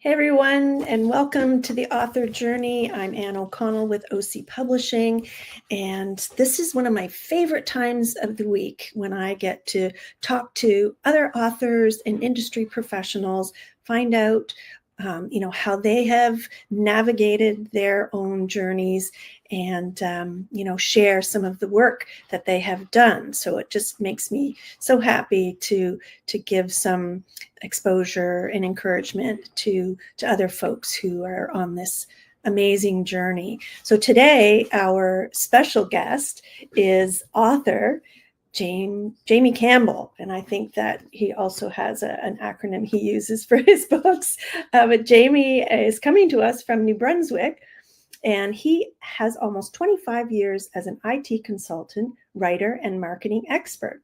Hey everyone, and welcome to the Author Journey. I'm Ann O'Connell with OC Publishing, and this is one of my favorite times of the week when I get to talk to other authors and industry professionals, find out how they have navigated their own journeys and share some of the work that they have done. So it just makes me so happy to give some exposure and encouragement to other folks who are on this amazing journey. So today our special guest is author Jamie Campbell, and I think that he also has an acronym he uses for his books. But Jamie is coming to us from New Brunswick, and he has almost 25 years as an IT consultant, writer, and marketing expert.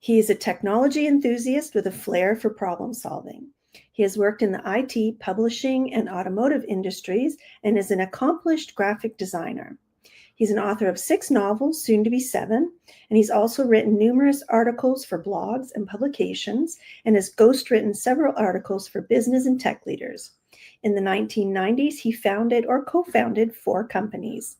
He is a technology enthusiast with a flair for problem solving. He has worked in the IT, publishing, and automotive industries and is an accomplished graphic designer. He's an author of 6 novels, soon to be 7, and he's also written numerous articles for blogs and publications and has ghostwritten several articles for business and tech leaders. In the 1990s, he founded or co-founded 4 companies.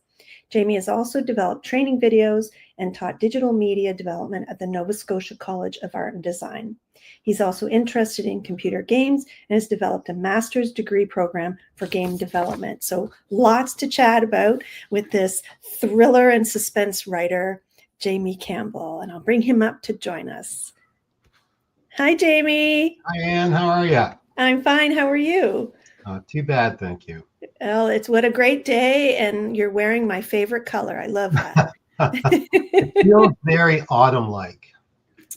Jamie has also developed training videos and taught digital media development at the Nova Scotia College of Art and Design. He's also interested in computer games and has developed a master's degree program for game development. So lots to chat about with this thriller and suspense writer, Jamie Campbell, and I'll bring him up to join us. Hi, Jamie. Hi, Ann. How are you? I'm fine. How are you? Too bad, thank you. Well, it's what a great day, and you're wearing my favorite color. I love that. It feels very autumn-like.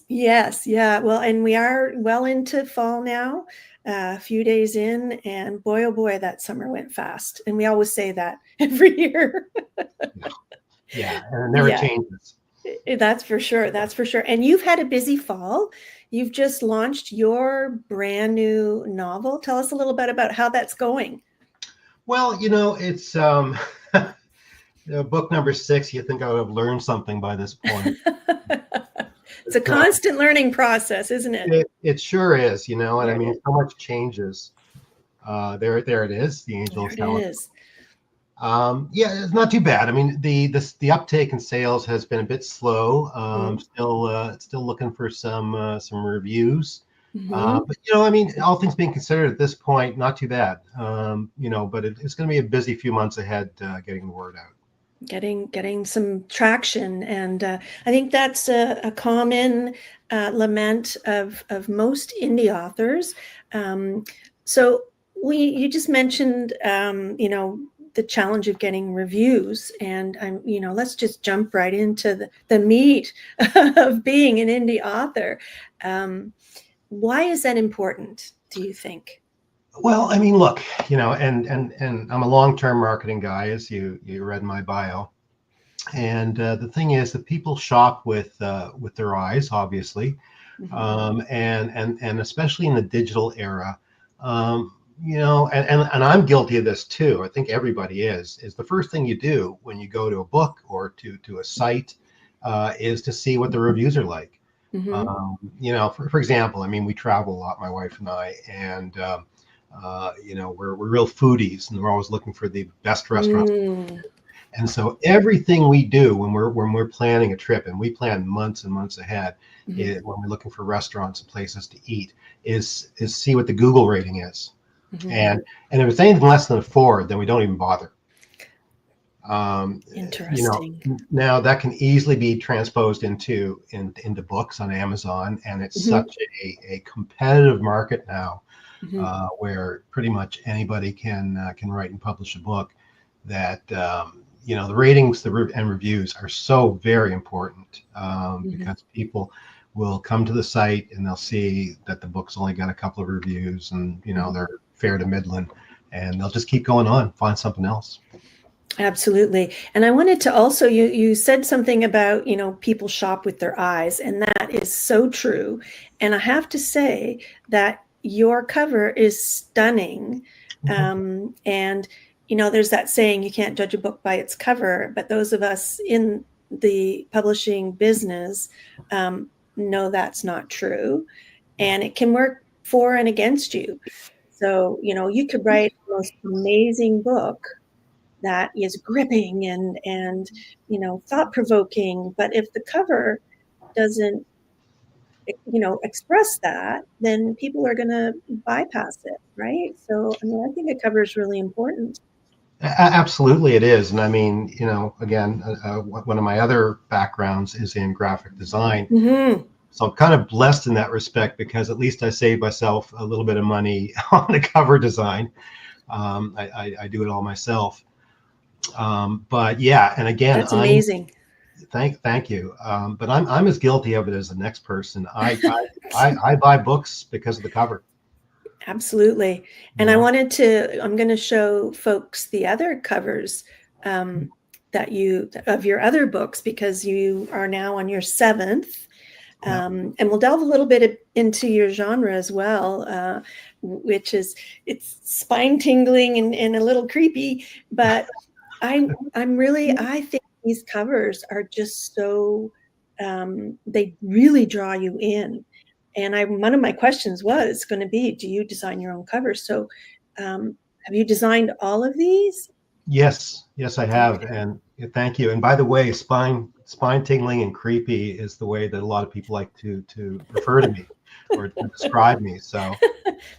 Yes, yeah. Well, and we are well into fall now, a few days in, and boy, oh boy, that summer went fast. And we always say that every year. Yeah, and it never changes. That's for sure. That's for sure. And you've had a busy fall. You've just launched your brand new novel. Tell us a little bit about how that's going. Well, it's book number 6. You think I would have learned something by this point. It's a constant learning process, isn't it? It sure is, and I mean, so much changes. There it is, the Angel of Sallow Cove. Yeah, it's not too bad. I mean, the uptake in sales has been a bit slow. Still looking for some reviews. But I mean, all things being considered at this point, not too bad. But it's going to be a busy few months ahead getting the word out. Getting some traction, and I think that's a common lament of most indie authors. So you just mentioned the challenge of getting reviews, and let's just jump right into the meat of being an indie author. Why is that important, do you think? Well, I mean, look, and I'm a long-term marketing guy, as you read my bio, and the thing is that people shop with their eyes, obviously, and especially in the digital era, and I'm guilty of this too. I think everybody is the first thing you do when you go to a book or to a site is to see what the reviews are like. For example, I mean, we travel a lot, my wife and I, and we're real foodies, and we're always looking for the best restaurants. And so everything we do when we're planning a trip, and we plan months and months ahead, when we're looking for restaurants and places to eat, is see what the Google rating is. And if it's anything less than a 4, then we don't even bother. Interesting. Now that can easily be transposed into books on Amazon, and it's such a competitive market now. Where pretty much anybody can write and publish a book, that the ratings and reviews are so very important, because people will come to the site and they'll see that the book's only got a couple of reviews, and they're fair to middling, and they'll just keep going on, find something else. Absolutely. And I wanted to also, you said something about, people shop with their eyes, and that is so true. And I have to say that your cover is stunning. And, there's that saying, you can't judge a book by its cover, but those of us in the publishing business know that's not true. And it can work for and against you. So, you could write the most amazing book that is gripping and thought-provoking, but if the cover doesn't express that, then people are going to bypass it, right? So, I mean, I think a cover is really important. Absolutely, it is. And I mean, again, one of my other backgrounds is in graphic design. Mm-hmm. So I'm kind of blessed in that respect because at least I save myself a little bit of money on the cover design. I do it all myself. But yeah, and again, That's amazing. thank you. But I'm as guilty of it as the next person. I buy books because of the cover. Absolutely. And Yeah. I'm going to show folks the other covers of your other books, because you are now on your seventh. And we'll delve a little bit into your genre as well, which is, it's spine-tingling and a little creepy, but I think these covers are just so, they really draw you in. And one of my questions was going to be, do you design your own covers? So, have you designed all of these? Yes, I have, Okay. and thank you. And by the way, spine tingling and creepy is the way that a lot of people like to refer to me or to describe me. So,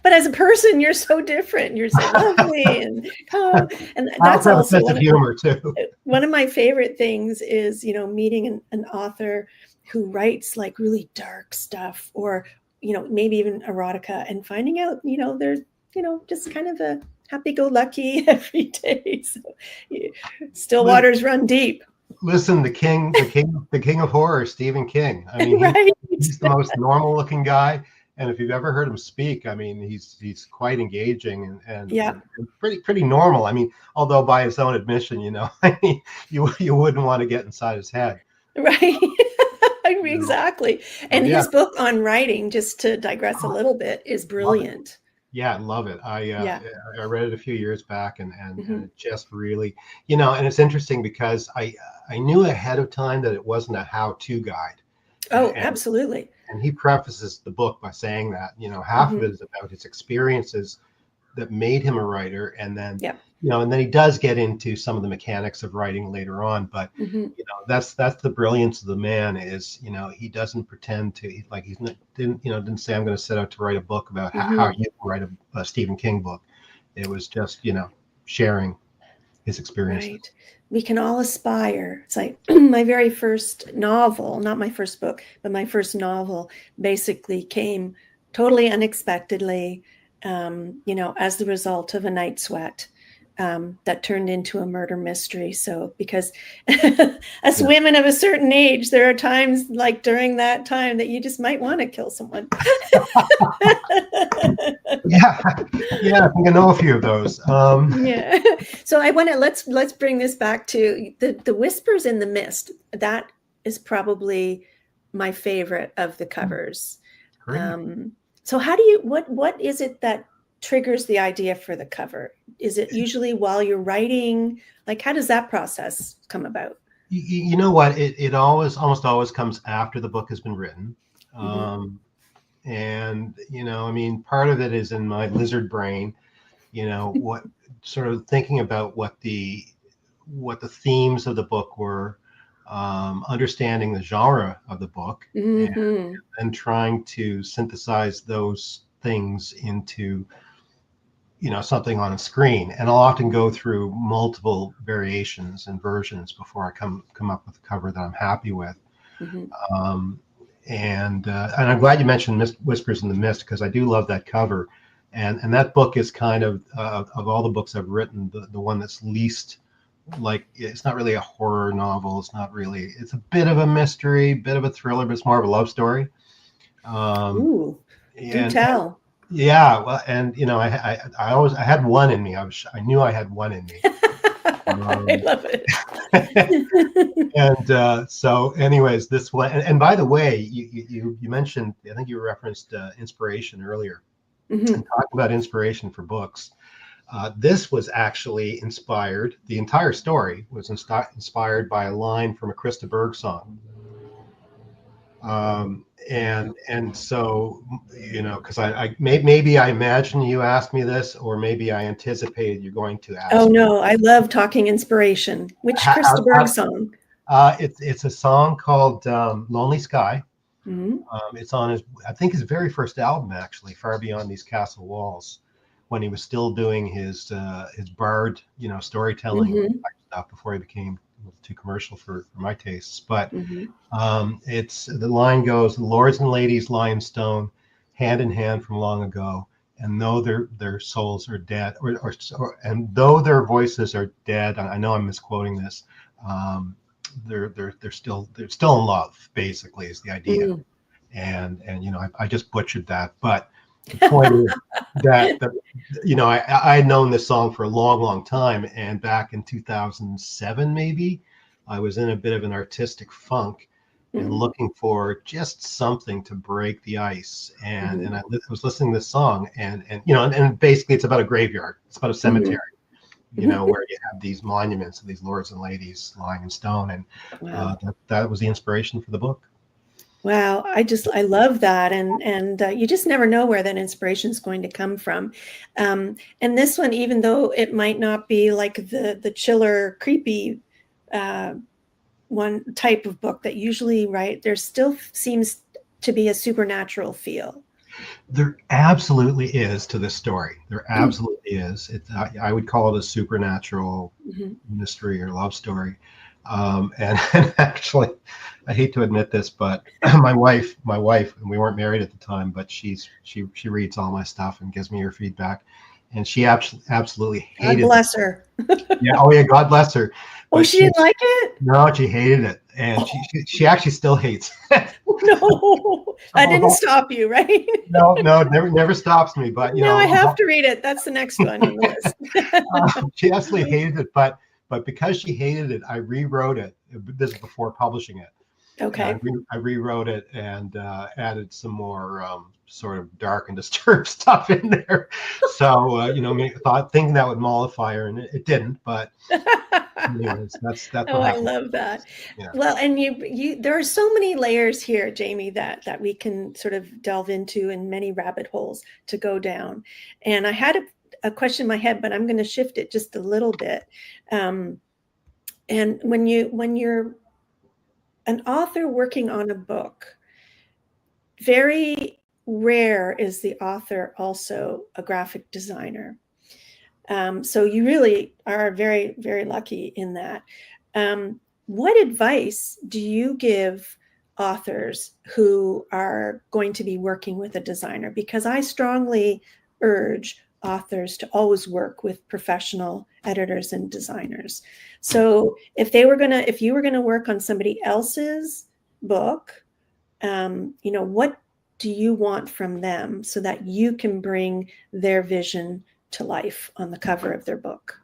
But as a person, you're so different. You're so lovely and calm, and I that's also have a also sense of humor too. one of my favorite things is, meeting an author who writes like really dark stuff, or, maybe even erotica, and finding out, they're, just kind of a happy-go-lucky every day. So, still waters run deep. Listen, the king of horror, Stephen King. I mean, Right. he's the most normal-looking guy, and if you've ever heard him speak, I mean, he's quite engaging Yeah. and pretty normal. I mean, although by his own admission, I mean, you wouldn't want to get inside his head. Right. Exactly. And Yeah. his book on writing, just to digress a little bit, is brilliant. Yeah, I love it. Yeah. I read it a few years back, and Mm-hmm. it just really, and it's interesting because I knew ahead of time that it wasn't a how-to guide, Oh, and absolutely. he prefaces the book by saying that half of Mm-hmm. it is about his experiences that made him a writer, and then Yeah. and then he does get into some of the mechanics of writing later on, but Mm-hmm. that's the brilliance of the man is he doesn't pretend to, like, didn't say I'm going to set out to write a book about how Mm-hmm. you write a Stephen King book. It was just sharing his experiences. Right. We can all aspire. It's like my very first novel, not my first book, but my first novel basically came totally unexpectedly, as the result of a night sweat that turned into a murder mystery. So, because as women of a certain age, there are times like during that time that you just might want to kill someone. Yeah, I think I know a few of those. Yeah. So I want to let's bring this back to the Whispers in the Mist. That is probably my favorite of the covers. Great. So how do you what is it that triggers the idea for the cover? Is it usually while you're writing? Like, how does that process come about? You know what? It almost always comes after the book has been written. Mm-hmm. And I mean, part of it is in my lizard brain, what sort of thinking about what the themes of the book were, understanding the genre of the book, Mm-hmm. and trying to synthesize those things into something on a screen. And I'll often go through multiple variations and versions before I come up with a cover that I'm happy with. Mm-hmm. And I'm glad you mentioned Whispers in the Mist, because I do love that cover, and that book is kind of all the books I've written, the one that's least, like, it's not really a horror novel. It's a bit of a mystery, bit of a thriller, but it's more of a love story. Ooh, do And tell. yeah, well, and I had one in me. I knew I had one in me. I love it. And so, anyways, this one. And by the way, you mentioned, I think you referenced inspiration earlier, Mm-hmm. and talking about inspiration for books. This was actually inspired. The entire story was inspired by a line from a Krista Berg song. And so, because maybe I imagine you asked me this, or maybe I anticipated you're going to Oh ask me. no, I love talking inspiration. Which How, Krista Berg how, song? it's a song called "Lonely Sky." Mm-hmm. It's on I think his very first album, actually, Far Beyond These Castle Walls, when he was still doing his bard, storytelling Mm-hmm. type stuff before he became a little too commercial for my tastes. But Mm-hmm. it's the line goes, "Lords and ladies lie in stone, hand in hand from long ago, and though their souls are dead, and though their voices are dead." I know I'm misquoting this. Um, they're still in love. Basically, is the idea. Mm-hmm. And I just butchered that, but the point is that I had known this song for a long time, and back in 2007 maybe I was in a bit of an artistic funk and Mm-hmm. looking for just something to break the ice, and Mm-hmm. I was listening to this song, and basically it's about a graveyard, it's about a cemetery, Mm-hmm. where you have these monuments of these lords and ladies lying in stone, and Wow. that was the inspiration for the book. Wow, I love that, and you just never know where that inspiration is going to come from. And this one, even though it might not be like the chiller, creepy uh, one type of book that usually, right, there still seems to be a supernatural feel. There absolutely is to this story. There absolutely is. I would call it a supernatural Mhm. mystery or love story. And actually, I hate to admit this, but my wife, and we weren't married at the time, but she reads all my stuff and gives me her feedback, and she absolutely God hated. bless her. Yeah, oh yeah, God bless her. Oh, But she didn't like it? no, she hated it, and she actually still hates it. Oh, no, that didn't Although, stop you, right? no, it never stops me. But Now I have to read it. That's the next one on the list. she absolutely hated it, but because she hated it, I rewrote it. This is before publishing it. Okay. I rewrote it and added some more sort of dark and disturbed stuff in there. So thinking that would mollify her, and it didn't. But anyways, that's Oh, what I happened. love that. Yeah. Well, and there are so many layers here, Jamie, that we can sort of delve into, and many rabbit holes to go down. And I had a question in my head, but I'm going to shift it just a little bit. Um, and when you're an author working on a book, very rare is the author also a graphic designer. So you really are very, very lucky in that. What advice do you give authors who are going to be working with a designer? Because I strongly urge authors to always work with professional editors and designers. So if you were gonna work on somebody else's book, what do you want from them so that you can bring their vision to life on the cover of their book?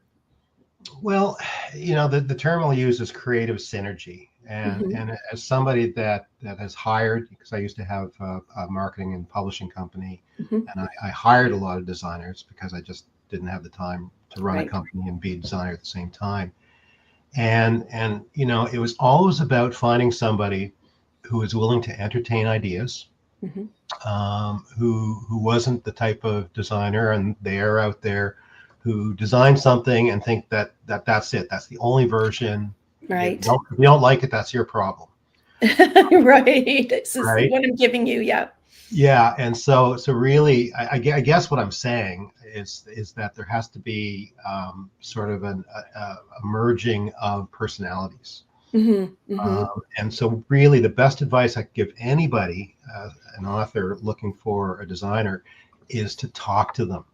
Well, the term I'll use is creative synergy. And Mm-hmm. and as somebody that has hired, because I used to have a marketing and publishing company, Mm-hmm. and I hired a lot of designers because I just didn't have the time to run a Right. company and be a designer at the same time. And it was always about finding somebody who was willing to entertain ideas, Mm-hmm. who wasn't the type of designer, and they're out there who design something and think that's it, that's the only version. Right. If you don't like it, that's your problem, Right. This is right? what I'm giving you. Yeah. Yeah, and so really, I guess what I'm saying is that there has to be sort of a merging of personalities. Mm-hmm. Mm-hmm. And so, really, the best advice I could give anybody, an author looking for a designer, is to talk to them.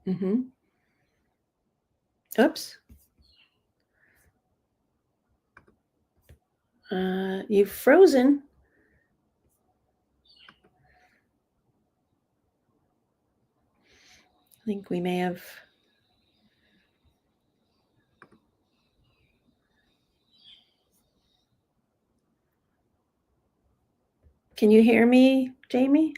Mm-hmm. Oops. You've frozen. I think we may have. Can you hear me, Jamie?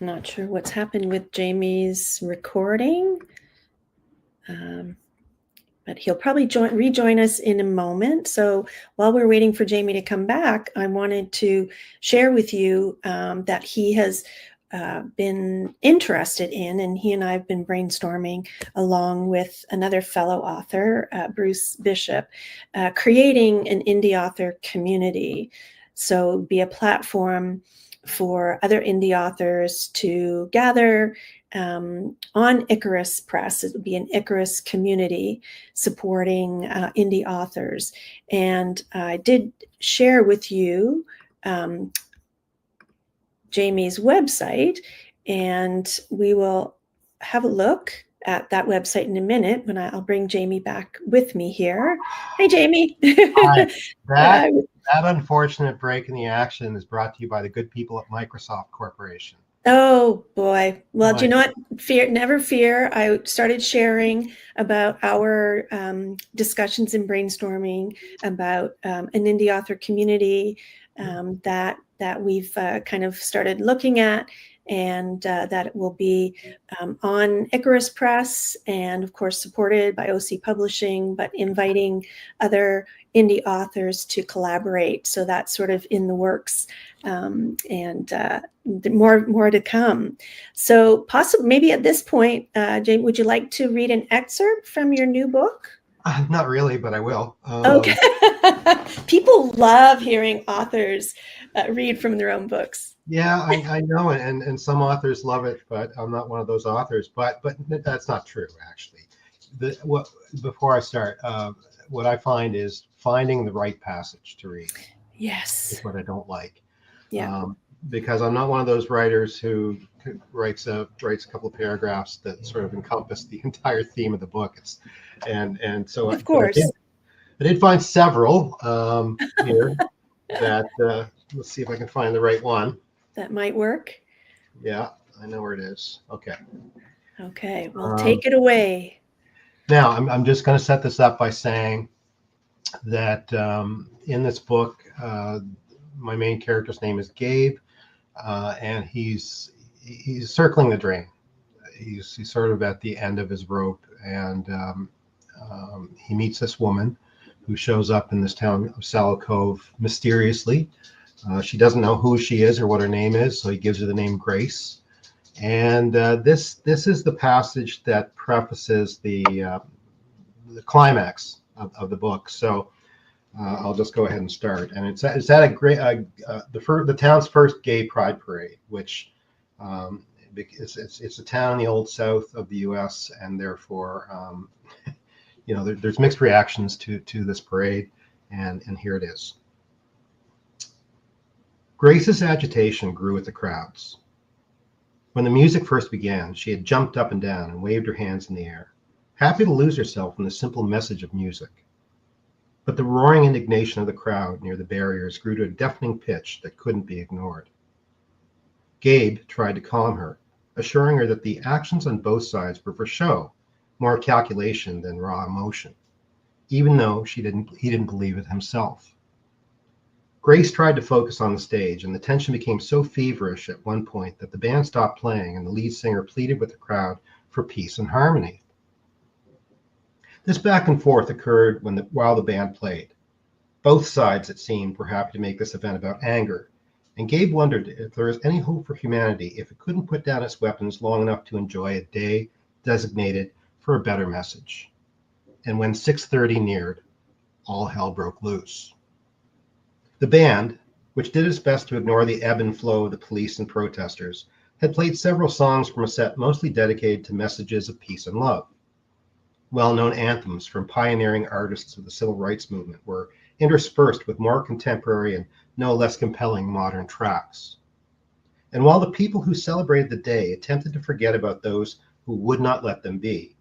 Not sure what's happened with Jamie's recording, but he'll probably rejoin us in a moment. So while we're waiting for Jamie to come back, I wanted to share with you that he has been interested in, and he and I have been brainstorming along with another fellow author, Bruce Bishop, creating an indie author community. So be a platform for other indie authors to gather on Icarus Press. It would be an Icarus community supporting indie authors. And I did share with you Jamie's website, and we will have a look at that website in a minute when I'll bring Jamie back with me here. Hey, Jamie. Hi. That unfortunate break in the action is brought to you by the good people at Microsoft Corporation. Oh boy. Well, do you know what? Never fear. I started sharing about our discussions and brainstorming about an indie author community that we've kind of started looking at, and that it will be on Icarus Press, and of course supported by OC Publishing, but inviting other indie authors to collaborate. So that's sort of in the works, and more to come. So possibly, maybe at this point, Jane, would you like to read an excerpt from your new book? Not really, but I will. Okay. People love hearing authors read from their own books. Yeah, I know, and some authors love it, but I'm not one of those authors. But that's not true, actually. Before I start, what I find is finding the right passage to read. Yes. Is what I don't like. Yeah. Because I'm not one of those writers who writes a couple of paragraphs that sort of encompass the entire theme of the book. And so of course I did find several here that let's see if I can find the right one. That might work. Yeah, I know where it is. Okay. Well, take it away. Now I'm just going to set this up by saying that in this book, my main character's name is Gabe, and he's circling the drain. He's sort of at the end of his rope, and he meets this woman who shows up in this town of Sallow Cove mysteriously. She doesn't know who she is or what her name is, so he gives her the name Grace. And this is the passage that prefaces the climax of the book. So I'll just go ahead and start. And it's at the town's first gay pride parade, which it's a town in the old south of the U.S. and therefore, there's mixed reactions to this parade, and here it is. Grace's agitation grew with the crowds. When the music first began, she had jumped up and down and waved her hands in the air, happy to lose herself in the simple message of music. But the roaring indignation of the crowd near the barriers grew to a deafening pitch that couldn't be ignored. Gabe tried to calm her, assuring her that the actions on both sides were for show, more calculation than raw emotion, even though he didn't believe it himself. Grace tried to focus on the stage, and the tension became so feverish at one point that the band stopped playing and the lead singer pleaded with the crowd for peace and harmony. This back and forth occurred while the band played. Both sides, it seemed, were happy to make this event about anger, and Gabe wondered if there was any hope for humanity if it couldn't put down its weapons long enough to enjoy a day designated for a better message. And when 6:30 neared, all hell broke loose. The band, which did its best to ignore the ebb and flow of the police and protesters, had played several songs from a set mostly dedicated to messages of peace and love. Well-known anthems from pioneering artists of the civil rights movement were interspersed with more contemporary and no less compelling modern tracks. And while the people who celebrated the day attempted to forget about those who would not let them be,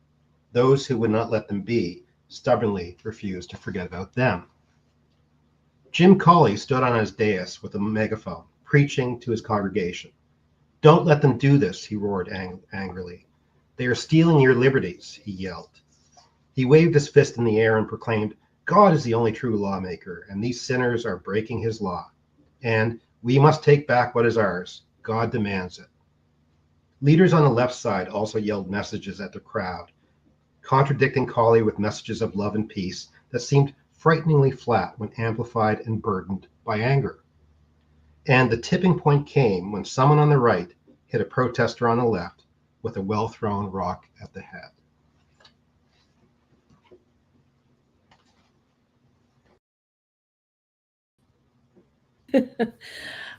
those who would not let them be stubbornly refused to forget about them. Jim Cawley stood on his dais with a megaphone, preaching to his congregation. "Don't let them do this," he roared angrily. "They are stealing your liberties," he yelled. He waved his fist in the air and proclaimed, "God is the only true lawmaker, and these sinners are breaking his law. And we must take back what is ours. God demands it." Leaders on the left side also yelled messages at the crowd, contradicting Colley with messages of love and peace that seemed frighteningly flat when amplified and burdened by anger. And the tipping point came when someone on the right hit a protester on the left with a well-thrown rock at the head.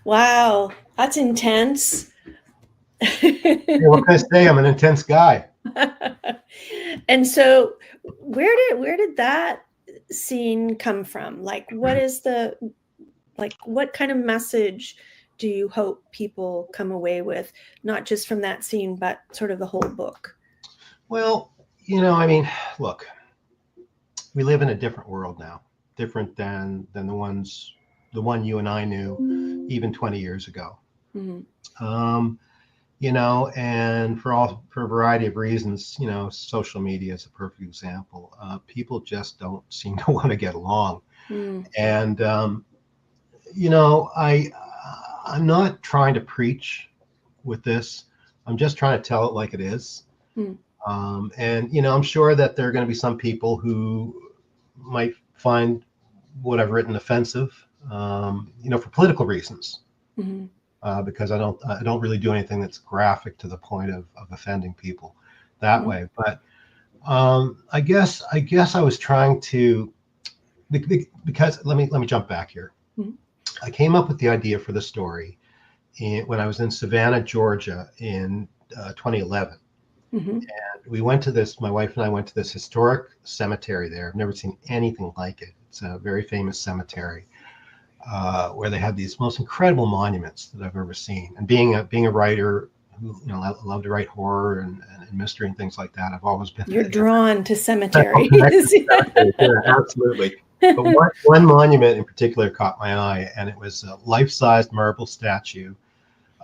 Wow, that's intense. Hey, what can I say? I'm an intense guy. And so where did that scene come from? Like what kind of message do you hope people come away with, not just from that scene, but sort of the whole book? Well, I mean, look, we live in a different world now, different than the one you and I knew even 20 years ago. Mm-hmm. And for a variety of reasons, social media is a perfect example. People just don't seem to want to get along. Mm. And, I'm not trying to preach with this. I'm just trying to tell it like it is. Mm. And I'm sure that there are going to be some people who might find what I've written offensive, for political reasons. Mm-hmm. Because I don't really do anything that's graphic to the point of offending people that mm-hmm. way. But I guess I was trying to, because let me jump back here. Mm-hmm. I came up with the idea for the story when I was in Savannah, Georgia in 2011. Mm-hmm. And we went to my wife and I went to this historic cemetery there. I've never seen anything like it. It's a very famous cemetery where they have these most incredible monuments that I've ever seen. And being a writer who, I love to write horror and mystery and things like that, I've always been. You're drawn to cemeteries. Yeah, absolutely. But one monument in particular caught my eye, and it was a life-sized marble statue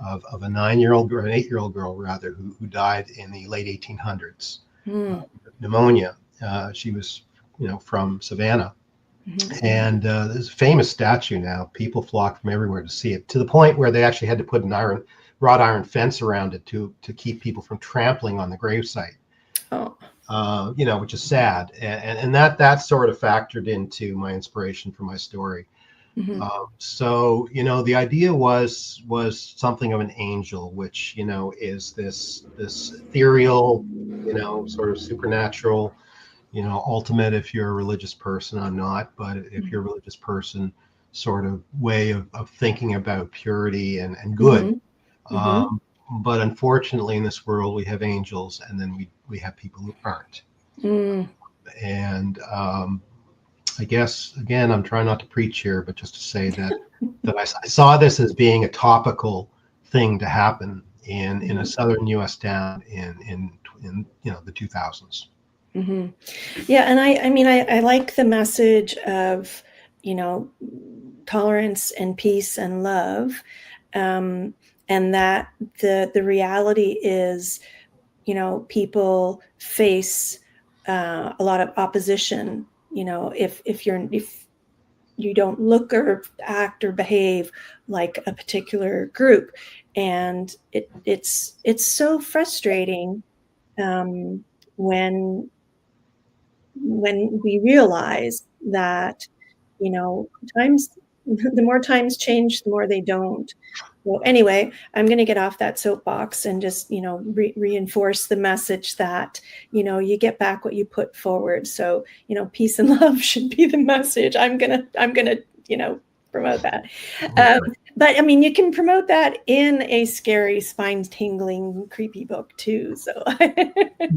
of a 9-year-old or an 8-year-old girl rather who died in the late 1800s, pneumonia. She was from Savannah, mm-hmm. and there's a famous statue now. People flock from everywhere to see it, to the point where they actually had to put an wrought iron fence around it to keep people from trampling on the gravesite. Oh. Which is sad, and that sort of factored into my inspiration for my story. Mm-hmm. So the idea was something of an angel, which is this ethereal, sort of supernatural, ultimate if you're a religious person. I'm not, but if you're a religious person, sort of way of thinking about purity and good. Mm-hmm. But unfortunately, in this world, we have angels, and then we have people who aren't. Mm. And I guess, again, I'm trying not to preach here, but just to say that I saw this as being a topical thing to happen in a southern U.S. town in the 2000s. Mm-hmm. Yeah, and I like the message of tolerance and peace and love. And that the reality is, people face a lot of opposition. If you don't look or act or behave like a particular group, and it's so frustrating when we realize that times the more times change, the more they don't. Well, anyway, I'm going to get off that soapbox and just, reinforce the message that, you get back what you put forward. So, peace and love should be the message. I'm going to, promote that. But you can promote that in a scary, spine-tingling, creepy book too. So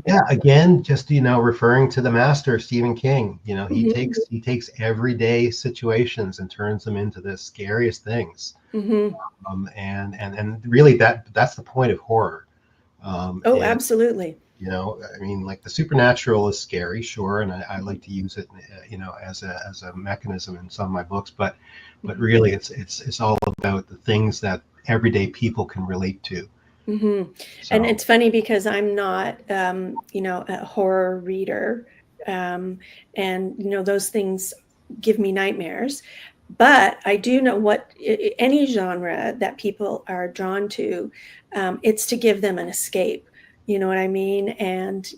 yeah, again, just referring to the master, Stephen King. He mm-hmm. he takes everyday situations and turns them into the scariest things. Mm-hmm. And really, that's the point of horror. Absolutely. Like the supernatural is scary, sure, and I like to use it, as a mechanism in some of my books. But really, it's all about the things that everyday people can relate to. Mm-hmm. So. And it's funny because I'm not, a horror reader, and those things give me nightmares. But I do know what any genre that people are drawn to, it's to give them an escape. You know what I mean? And,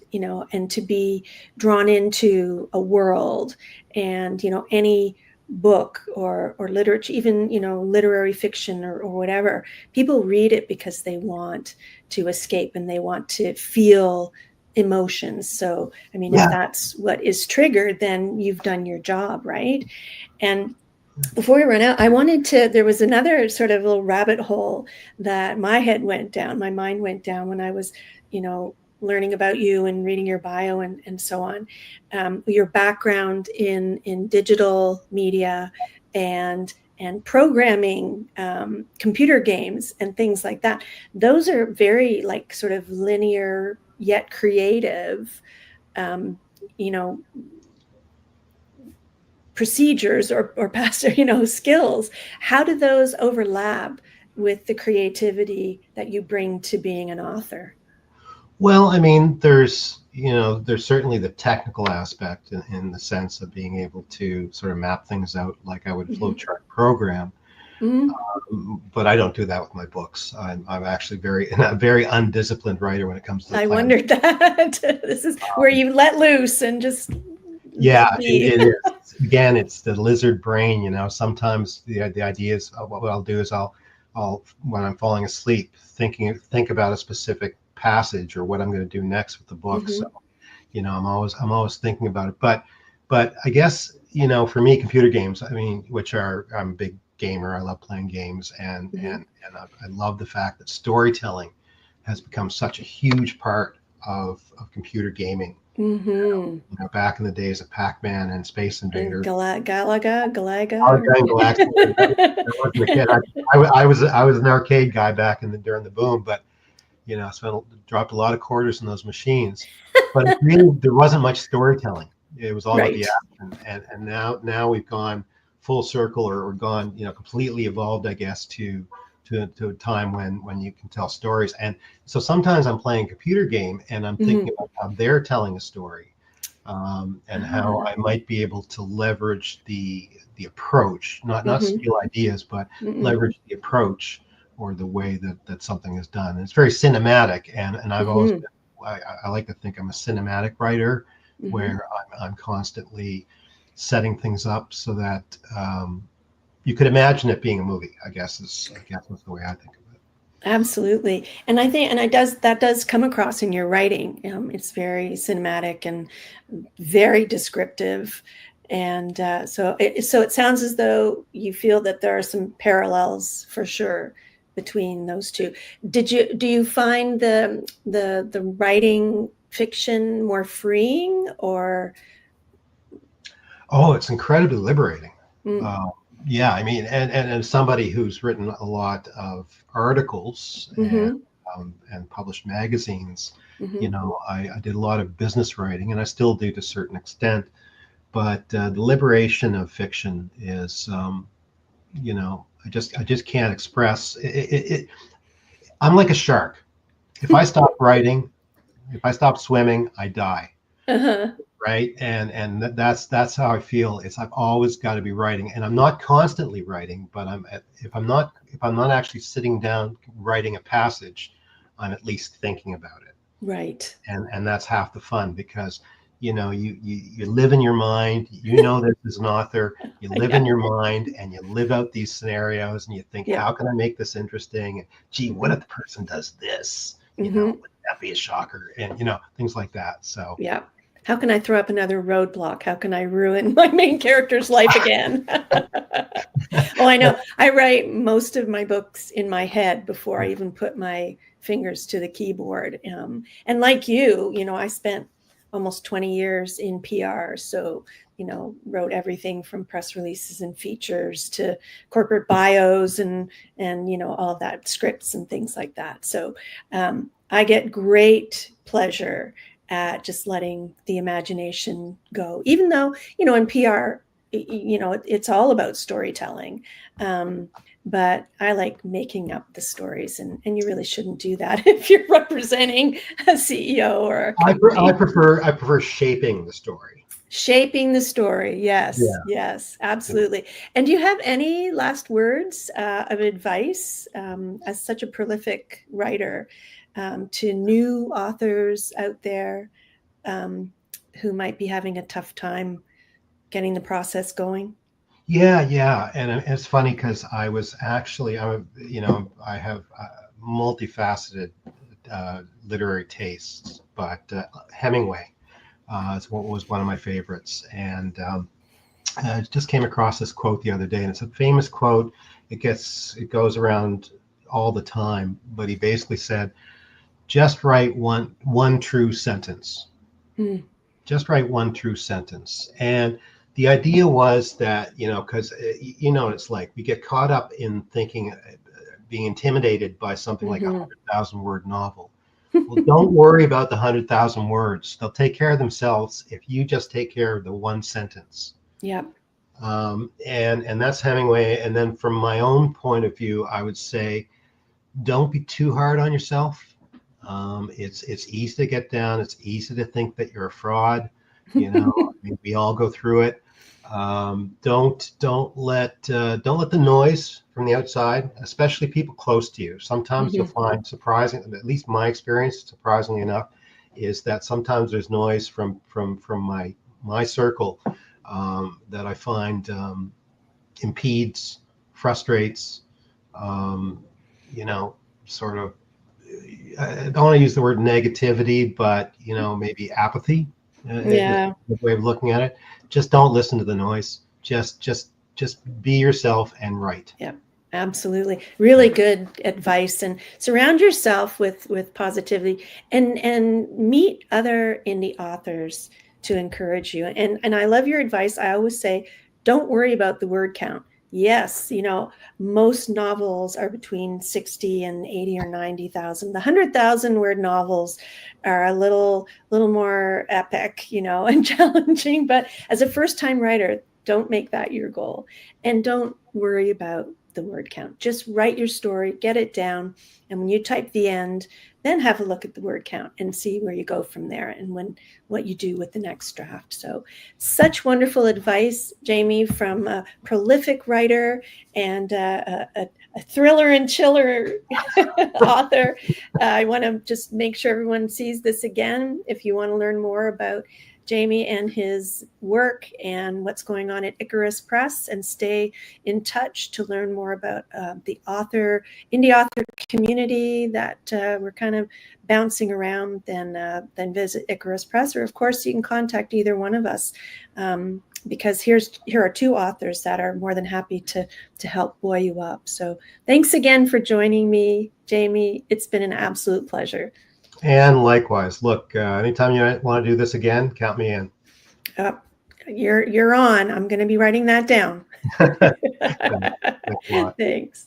and to be drawn into a world, and, any book or literature, even, literary fiction or whatever, people read it because they want to escape and they want to feel emotions. So, I mean, if Yeah. that's what is triggered, then you've done your job, right? And before we run out, there was another sort of little rabbit hole that my head went down, my mind went down when I was, learning about you and reading your bio and so on. Your background in digital media and programming, computer games and things like that. Those are very like sort of linear yet creative, um, you know, procedures or past skills. How do those overlap with the creativity that you bring to being an author? Well, I mean, there's certainly the technical aspect in the sense of being able to sort of map things out like I would Mm-hmm. flowchart program. Mm-hmm. But I don't do that with my books. I'm actually a very undisciplined writer when it comes to the I plan. wondered that. This is where you let loose and just Yeah, be. it is. Again, it's the lizard brain. Sometimes the idea is what I'll do is I'll when I'm falling asleep think about a specific passage or what I'm going to do next with the book. Mm-hmm. So I'm always thinking about it. But I guess for me, computer games. I mean, I'm a big gamer. I love playing games, Mm-hmm. and I love the fact that storytelling has become such a huge part of computer gaming. Mm-hmm. Back in the days of Pac-Man and Space And Invaders. I was Galaga. playing Galactic. I wasn't a kid. I was an arcade guy during the boom, but dropped a lot of quarters in those machines. But it really, there wasn't much storytelling. It was all about the Right. action, and now we've gone full circle or gone completely evolved, I guess, to a time when you can tell stories. And so sometimes I'm playing a computer game and I'm Mm-hmm. thinking about how they're telling a story, and how Ah. I might be able to leverage the approach, not Mm-hmm. steal ideas, but Mm-hmm. leverage the approach or the way that something is done. And it's very cinematic, and I've always Mm-hmm. been, I like to think I'm a cinematic writer, Mm-hmm. where I'm constantly setting things up so that you could imagine it being a movie. I guess that's the way I think of it. Absolutely. And I think, and that does come across in your writing. It's very cinematic and very descriptive. And so it sounds as though you feel that there are some parallels for sure between those two. Do you find the writing fiction more freeing or? Oh, it's incredibly liberating. Mm, Uh, yeah, I mean, and as somebody who's written a lot of articles mm-hmm, and published magazines, mm-hmm, I did a lot of business writing, and I still do to a certain extent. But the liberation of fiction is, I just can't express it. I'm like a shark. If I stop writing, if I stop swimming, I die. uh-huh, Right, and that's how I feel. I've always got to be writing, and I'm not constantly writing, but if I'm not actually sitting down writing a passage, I'm at least thinking about it. right. And that's half the fun, because you live in your mind. This as an author, you live Yeah. in your mind and you live out these scenarios, and you think, Yeah. how can I make this interesting? And gee, what Mm-hmm, if the person does this? mm-hmm, Would that be a shocker? And things like that. So yeah. How can I throw up another roadblock? How can I ruin my main character's life again? Oh, I know. I write most of my books in my head before I even put my fingers to the keyboard. And like I spent almost 20 years in PR. So, wrote everything from press releases and features to corporate bios and all of that, scripts and things like that. So I get great pleasure at just letting the imagination go, even though, in PR, it's all about storytelling. Um, but I like making up the stories, and you really shouldn't do that if you're representing a CEO or a I company. prefer shaping the story. Shaping the story. Yes, Yeah. yes, absolutely. And do you have any last words of advice as such a prolific writer to new authors out there um, who might be having a tough time getting the process going? Yeah. And it's funny because I have multifaceted literary tastes, but Hemingway was one of my favorites. And I just came across this quote the other day, and it's a famous quote. It goes around all the time, but he basically said, "Just write one true sentence. Mm. Just write one true sentence." And the idea was that, because it's like we get caught up in thinking, being intimidated by something like a Hmm. 100,000 word novel. Well, don't worry about the 100,000 words. They'll take care of themselves if you just take care of the one sentence. Yeah. And that's Hemingway. And then from my own point of view, I would say, don't be too hard on yourself. It's easy to get down. It's easy to think that you're a fraud. I mean, we all go through it. Don't let the noise from the outside, especially people close to you. Sometimes you'll Hmm. find surprising, at least my experience, surprisingly enough, is that sometimes there's noise from my circle that I find impedes, frustrates, um, sort of. I don't want to use the word negativity, but maybe apathy, is Yeah. a way of looking at it. Just don't listen to the noise. Just be yourself and write. Yeah, absolutely. Really good advice. And surround yourself with positivity and meet other indie authors to encourage you. And I love your advice. I always say, don't worry about the word count. Yes, most novels are between 60 and 80 or 90,000. The 100,000 word novels are a little more epic, and challenging. But as a first time writer, don't make that your goal. And don't worry about the word count. Just write your story, get it down. And when you type the end, then have a look at the word count and see where you go from there and what you do with the next draft. So, such wonderful advice, Jamie, from a prolific writer and a thriller and chiller author. I want to just make sure everyone sees this again. If you want to learn more about Jamie and his work and what's going on at Icarus Press, and stay in touch to learn more about the indie author community that we're kind of bouncing around, then visit Icarus Press. Or of course, you can contact either one of us, because here are two authors that are more than happy to help buoy you up. So thanks again for joining me, Jamie. It's been an absolute pleasure. And likewise, look, anytime you want to do this again, count me in. You're on. I'm going to be writing that down. Thanks a lot. Thanks.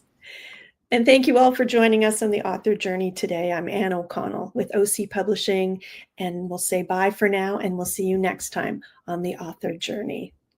And thank you all for joining us on the author journey today. I'm Ann O'Connell with OC Publishing, and we'll say bye for now, and we'll see you next time on the author journey.